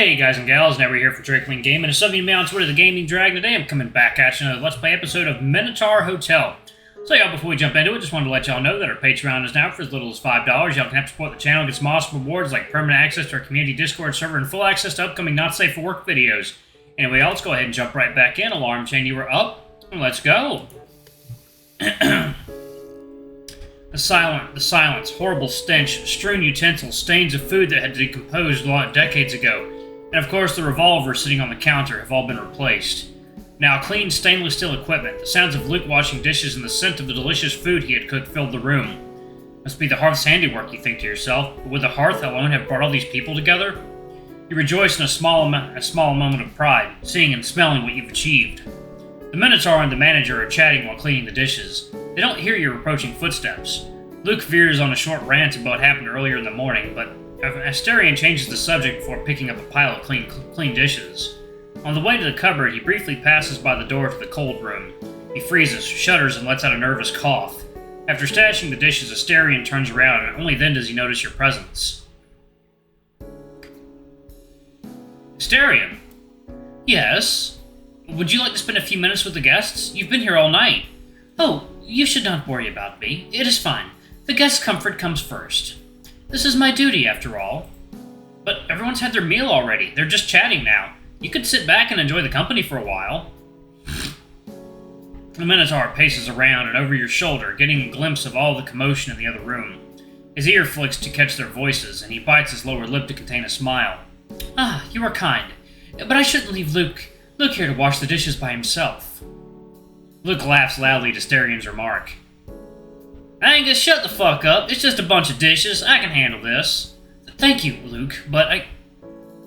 Hey guys and gals, now we're here for Drakeling Game, and it's something to me on Twitter, the Gaming Dragon. Today I'm coming back at you another Let's Play episode of Minotaur Hotel. So y'all, before we jump into it, just wanted to let y'all know that our Patreon is now for as little as $5. Y'all can help support the channel, get some awesome rewards like permanent access to our community Discord server and full access to upcoming Not Safe for Work videos. Anyway, y'all, let's go ahead and jump right back in. Alarm chain, you were up, and let's go. The silence, horrible stench, strewn utensils, stains of food that had decomposed decades ago, and of course the revolver sitting on the counter have all been replaced. Now clean stainless steel equipment, the sounds of Luke washing dishes and the scent of the delicious food he had cooked filled the room. Must be the hearth's handiwork, you think to yourself, but would the hearth alone have brought all these people together? You rejoice in a small moment of pride, seeing and smelling what you've achieved. The Minotaur and the manager are chatting while cleaning the dishes. They don't hear your approaching footsteps. Luke veers on a short rant about what happened earlier in the morning, but Asterion changes the subject before picking up a pile of clean dishes. On the way to the cupboard, he briefly passes by the door to the cold room. He freezes, shudders, and lets out a nervous cough. After stashing the dishes, Asterion turns around, and only then does he notice your presence. Asterion? Yes? Would you like to spend a few minutes with the guests? You've been here all night. Oh, you should not worry about me. It is fine. The guest's comfort comes first. This is my duty, after all. But everyone's had their meal already. They're just chatting now. You could sit back and enjoy the company for a while. The Minotaur paces around and over your shoulder, getting a glimpse of all the commotion in the other room. His ear flicks to catch their voices, and he bites his lower lip to contain a smile. Ah, you are kind. But I shouldn't leave Luke here to wash the dishes by himself. Luke laughs loudly at Asterion's remark. Angus, shut the fuck up. It's just a bunch of dishes. I can handle this. Thank you, Luke, but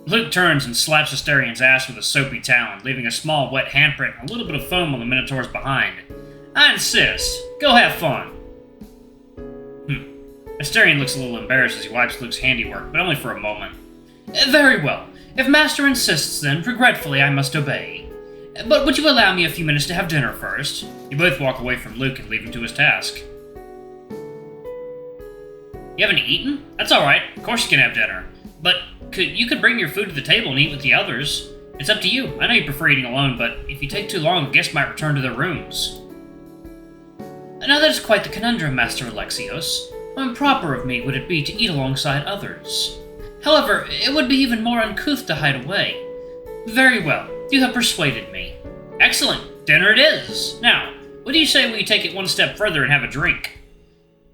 Luke turns and slaps Asterion's ass with a soapy talon, leaving a small wet handprint and a little bit of foam on the Minotaur's behind. I insist. Go have fun. Asterion looks a little embarrassed as he wipes Luke's handiwork, but only for a moment. Very well. If Master insists, then, regretfully, I must obey. But would you allow me a few minutes to have dinner first? You both walk away from Luke and leave him to his task. You haven't eaten? That's alright. Of course you can have dinner. But you could bring your food to the table and eat with the others. It's up to you. I know you prefer eating alone, but if you take too long, the guests might return to their rooms. Now that is quite the conundrum, Master Alexios. How improper of me would it be to eat alongside others? However, it would be even more uncouth to hide away. Very well. You have persuaded me. Excellent. Dinner it is. Now, what do you say we take it one step further and have a drink?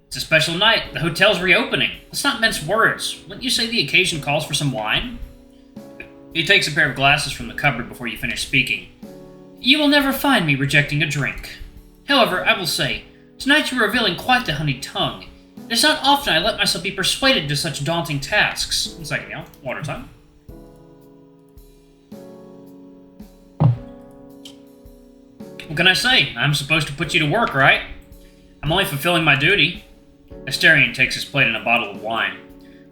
It's a special night. The hotel's reopening. Let's not mince words. Wouldn't you say the occasion calls for some wine? He takes a pair of glasses from the cupboard before you finish speaking. You will never find me rejecting a drink. However, I will say, tonight you are revealing quite the honeyed tongue. It is not often I let myself be persuaded to such daunting tasks. 1 second, y'all. Water time. What can I say? I'm supposed to put you to work, right? I'm only fulfilling my duty. Asterion takes his plate and a bottle of wine.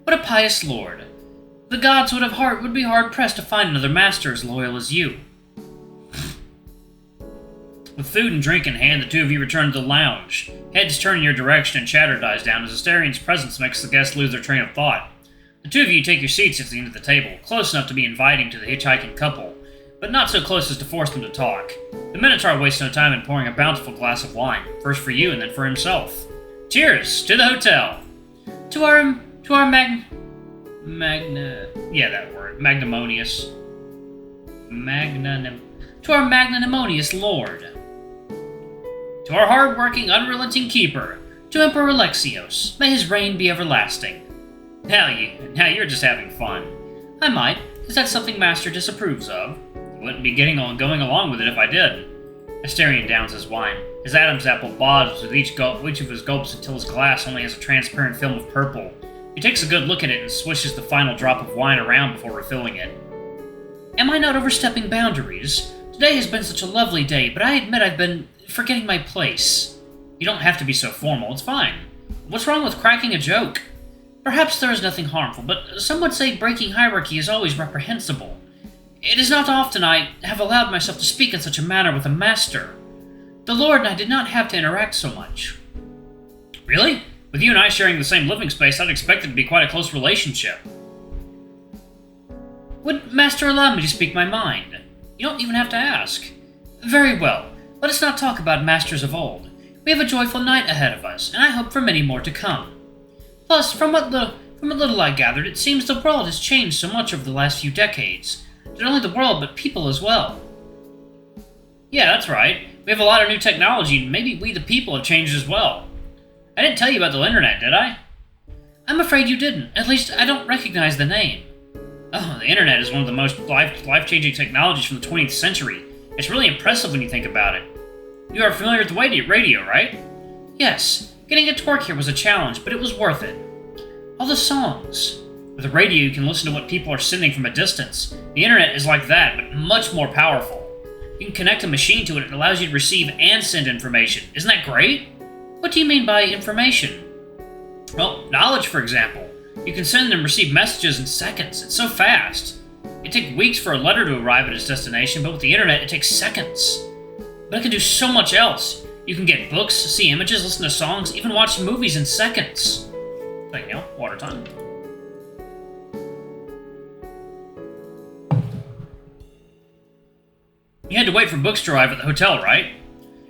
What a pious lord. The gods would be hard-pressed to find another master as loyal as you. With food and drink in hand, the two of you return to the lounge. Heads turn in your direction and chatter dies down as Asterion's presence makes the guests lose their train of thought. The two of you take your seats at the end of the table, close enough to be inviting to the hitchhiking couple, but not so close as to force them to talk. The Minotaur wastes no time in pouring a bountiful glass of wine, first for you and then for himself. Cheers to the hotel. To our magnanimous lord. To our hard-working, unrelenting keeper, to Emperor Alexios, may his reign be everlasting. Now you're just having fun. I might. Is that something Master disapproves of? Wouldn't be going along with it if I did. Asterion downs his wine. His Adam's apple bobs with each of his gulps until his glass only has a transparent film of purple. He takes a good look at it and swishes the final drop of wine around before refilling it. Am I not overstepping boundaries? Today has been such a lovely day, but I admit I've been forgetting my place. You don't have to be so formal, it's fine. What's wrong with cracking a joke? Perhaps there is nothing harmful, but some would say breaking hierarchy is always reprehensible. It is not often I have allowed myself to speak in such a manner with a master. The Lord and I did not have to interact so much. Really? With you and I sharing the same living space, I'd expect it to be quite a close relationship. Would Master allow me to speak my mind? You don't even have to ask. Very well. Let us not talk about masters of old. We have a joyful night ahead of us, and I hope for many more to come. Plus, from what little I gathered, it seems the world has changed so much over the last few decades. Not only the world, but people as well. Yeah, that's right. We have a lot of new technology, and maybe we the people have changed as well. I didn't tell you about the internet, did I? I'm afraid you didn't. At least, I don't recognize the name. Oh, the internet is one of the most life-changing technologies from the 20th century. It's really impressive when you think about it. You are familiar with the radio, right? Yes. Getting it to work here was a challenge, but it was worth it. All the songs. With the radio, you can listen to what people are sending from a distance. The internet is like that, but much more powerful. You can connect a machine to it and it allows you to receive and send information. Isn't that great? What do you mean by information? Well, knowledge, for example. You can send and receive messages in seconds. It's so fast. It takes weeks for a letter to arrive at its destination, but with the internet, it takes seconds. But it can do so much else. You can get books, see images, listen to songs, even watch movies in seconds. Like, water time. You had to wait for books to arrive at the hotel, right?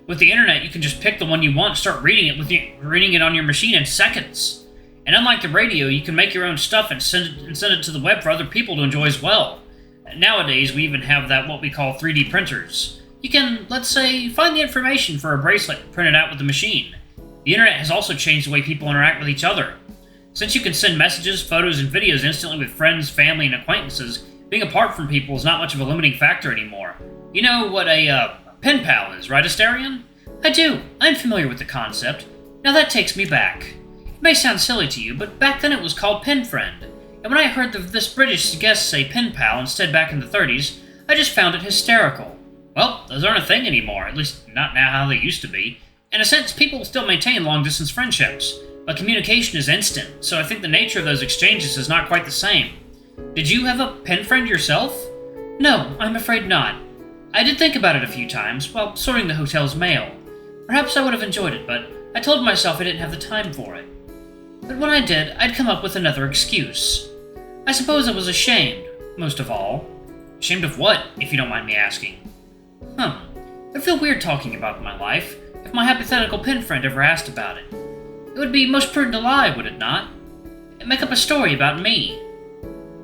With the internet, you can just pick the one you want and start reading it on your machine in seconds. And unlike the radio, you can make your own stuff and send it to the web for other people to enjoy as well. And nowadays, we even have what we call 3D printers. You can, let's say, find the information for a bracelet printed out with the machine. The internet has also changed the way people interact with each other. Since you can send messages, photos, and videos instantly with friends, family, and acquaintances, being apart from people is not much of a limiting factor anymore. You know what a pen pal is, right, Asterion? I do. I'm familiar with the concept. Now that takes me back. It may sound silly to you, but back then it was called pen friend. And when I heard this British guest say pen pal instead back in the 30s, I just found it hysterical. Well, those aren't a thing anymore, at least not now how they used to be. In a sense, people still maintain long-distance friendships, but communication is instant, so I think the nature of those exchanges is not quite the same. Did you have a pen friend yourself? No, I'm afraid not. I did think about it a few times while sorting the hotel's mail. Perhaps I would have enjoyed it, but I told myself I didn't have the time for it. But when I did, I'd come up with another excuse. I suppose I was ashamed, most of all. Ashamed of what, if you don't mind me asking? I'd feel weird talking about my life if my hypothetical pen friend ever asked about it. It would be most prudent to lie, would it not? And make up a story about me.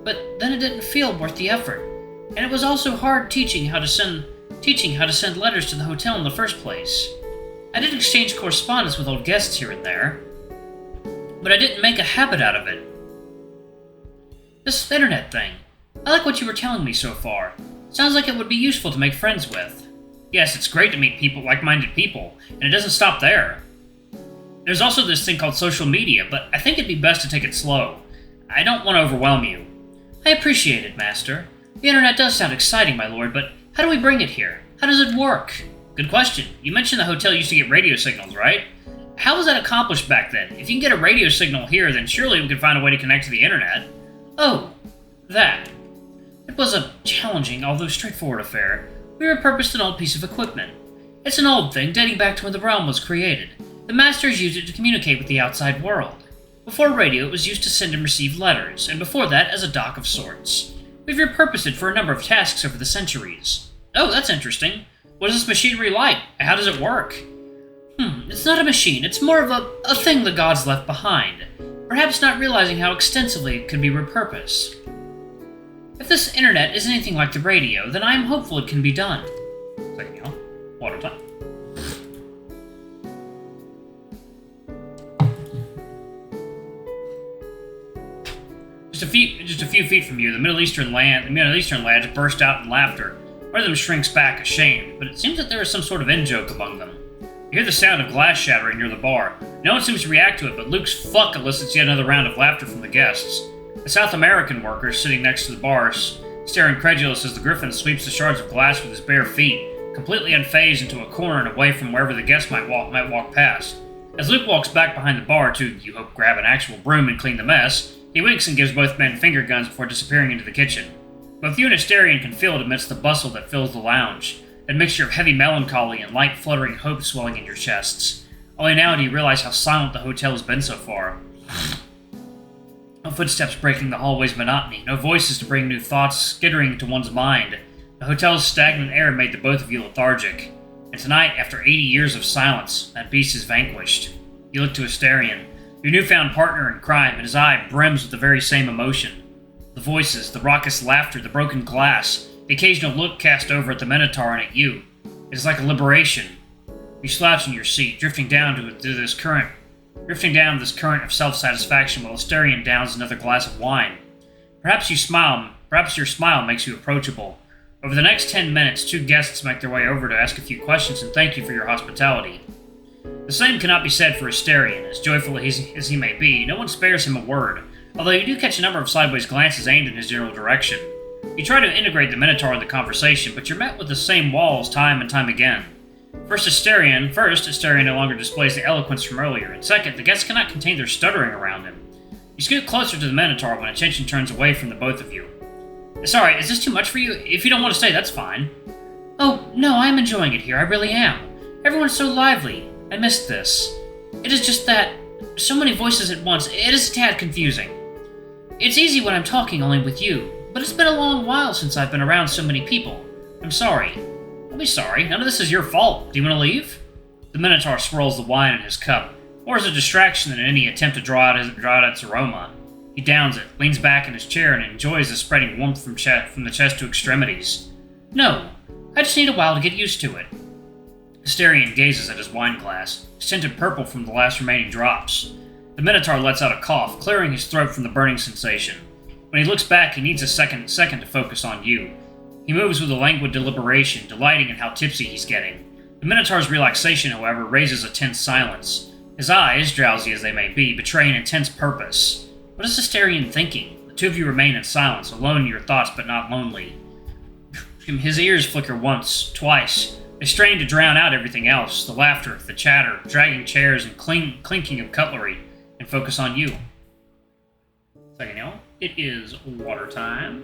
But then it didn't feel worth the effort, and it was also hard teaching how to send letters to the hotel in the first place. I did exchange correspondence with old guests here and there, but I didn't make a habit out of it. This internet thing. I like what you were telling me so far. Sounds like it would be useful to make friends with. Yes, it's great to meet like-minded people, and it doesn't stop there. There's also this thing called social media, but I think it'd be best to take it slow. I don't want to overwhelm you. I appreciate it, Master. The internet does sound exciting, my lord, but how do we bring it here? How does it work? Good question. You mentioned the hotel used to get radio signals, right? How was that accomplished back then? If you can get a radio signal here, then surely we could find a way to connect to the internet. Oh, that. It was a challenging, although straightforward affair. We repurposed an old piece of equipment. It's an old thing dating back to when the realm was created. The Masters used it to communicate with the outside world. Before radio, it was used to send and receive letters, and before that, as a dock of sorts. We've repurposed it for a number of tasks over the centuries. Oh, that's interesting. What is this machinery like? How does it work? It's not a machine. It's more of a thing the gods left behind, perhaps not realizing how extensively it could be repurposed. If this internet is anything like the radio, then I am hopeful it can be done. Water time. Just a few feet from you, the Middle Eastern lads burst out in laughter. One of them shrinks back, ashamed, but it seems that there is some sort of in-joke among them. You hear the sound of glass shattering near the bar. No one seems to react to it, but Luke's fuck elicits yet another round of laughter from the guests. The South American worker sitting next to the bars stare incredulous as the Griffin sweeps the shards of glass with his bare feet, completely unfazed into a corner and away from wherever the guests might walk past. As Luke walks back behind the bar to, you hope, grab an actual broom and clean the mess, he winks and gives both men finger guns before disappearing into the kitchen. Both you and Asterion can feel it amidst the bustle that fills the lounge, that mixture of heavy melancholy and light fluttering hope swelling in your chests. Only now do you realize how silent the hotel has been so far. No footsteps breaking the hallway's monotony, no voices to bring new thoughts skittering into one's mind. The hotel's stagnant air made the both of you lethargic. And tonight, after 80 years of silence, that beast is vanquished. You look to Asterion, your newfound partner in crime, and his eye brims with the very same emotion. The voices, the raucous laughter, the broken glass, the occasional look cast over at the Minotaur and at you. It is like a liberation. You slouch in your seat, drifting down to this current of self-satisfaction while Asterion downs another glass of wine. Perhaps your smile makes you approachable. Over the next 10 minutes, 2 guests make their way over to ask a few questions and thank you for your hospitality. The same cannot be said for Asterion. As joyful as he may be, no one spares him a word, although you do catch a number of sideways glances aimed in his general direction. You try to integrate the Minotaur in the conversation, but you're met with the same walls time and time again. First, Asterion no longer displays the eloquence from earlier, and second, the guests cannot contain their stuttering around him. You scoot closer to the Minotaur when attention turns away from the both of you. Sorry, is this too much for you? If you don't want to stay, that's fine. Oh, no, I'm enjoying it here, I really am. Everyone's so lively. I missed this. It is just that, so many voices at once, it is a tad confusing. It's easy when I'm talking only with you, but it's been a long while since I've been around so many people. I'm sorry. Don't be sorry, none of this is your fault. Do you want to leave? The Minotaur swirls the wine in his cup, more as a distraction than any attempt to draw out its aroma. He downs it, leans back in his chair, and enjoys the spreading warmth from the chest to extremities. No, I just need a while to get used to it. Asterion gazes at his wine glass, tinted purple from the last remaining drops. The Minotaur lets out a cough, clearing his throat from the burning sensation. When he looks back, he needs a second to focus on you. He moves with a languid deliberation, delighting in how tipsy he's getting. The Minotaur's relaxation, however, raises a tense silence. His eyes, drowsy as they may be, betray an intense purpose. What is Asterion thinking? The two of you remain in silence, alone in your thoughts but not lonely. His ears flicker once, twice. They strain to drown out everything else, the laughter, the chatter, dragging chairs, and clinking of cutlery, and focus on you. Second, y'all. It is water time.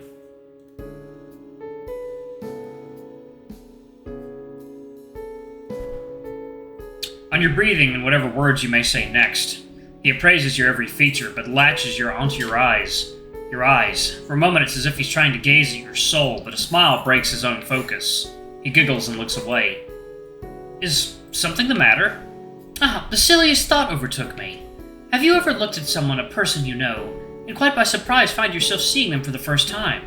On your breathing and whatever words you may say next, he appraises your every feature, but latches onto your eyes. Your eyes. For a moment, it's as if he's trying to gaze at your soul, but a smile breaks his own focus. He giggles and looks away. Is something the matter? The silliest thought overtook me. Have you ever looked at someone, a person you know, and quite by surprise find yourself seeing them for the first time?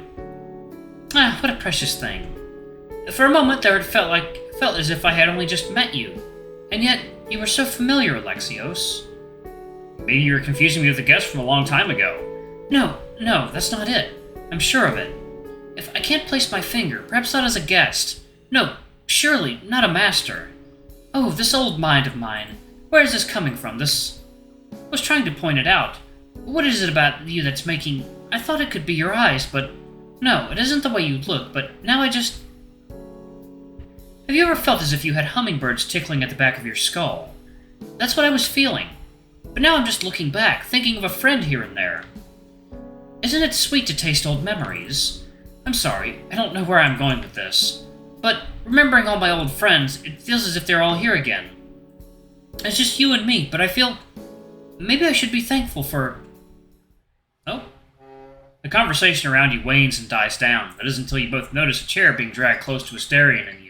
What a precious thing. For a moment there it felt as if I had only just met you. And yet, you were so familiar, Alexios. Maybe you were confusing me with a guest from a long time ago. No, that's not it. I'm sure of it. If I can't place my finger, perhaps not as a guest. No, surely not a master. Oh, this old mind of mine. Where is this coming from? I was trying to point it out. What is it about you that's making... I thought it could be your eyes, but... No, it isn't the way you look, but now I just... Have you ever felt as if you had hummingbirds tickling at the back of your skull? That's what I was feeling. But now I'm just looking back, thinking of a friend here and there. Isn't it sweet to taste old memories? I'm sorry, I don't know where I'm going with this. But remembering all my old friends, it feels as if they're all here again. It's just you and me, but I feel... Maybe I should be thankful for... Oh? The conversation around you wanes and dies down. That is until you both notice a chair being dragged close to Asterion and you.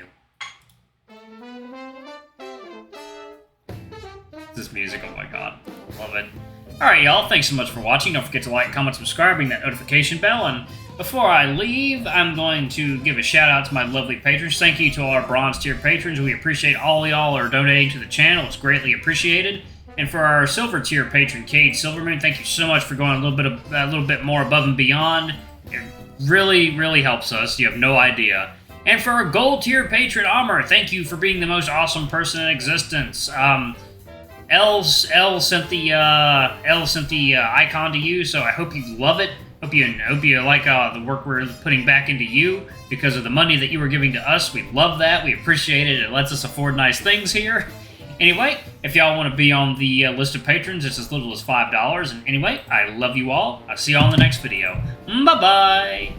This music, oh my god. Love it. Alright, y'all, thanks so much for watching. Don't forget to like, comment, subscribe, ring that notification bell, and before I leave, I'm going to give a shout out to my lovely patrons. Thank you to all our bronze tier patrons. We appreciate all y'all are donating to the channel. It's greatly appreciated. And for our silver tier patron, Cade Silverman, thank you so much for going a little bit more above and beyond. It really, really helps us. You have no idea. And for our gold tier patron, Amr, thank you for being the most awesome person in existence. L sent the icon to you, so I hope you love it. Hope you like the work we're putting back into you because of the money that you were giving to us. We love that. We appreciate it. It lets us afford nice things here. Anyway, if y'all want to be on the list of patrons, it's as little as $5. And anyway, I love you all. I'll see y'all in the next video. Bye-bye.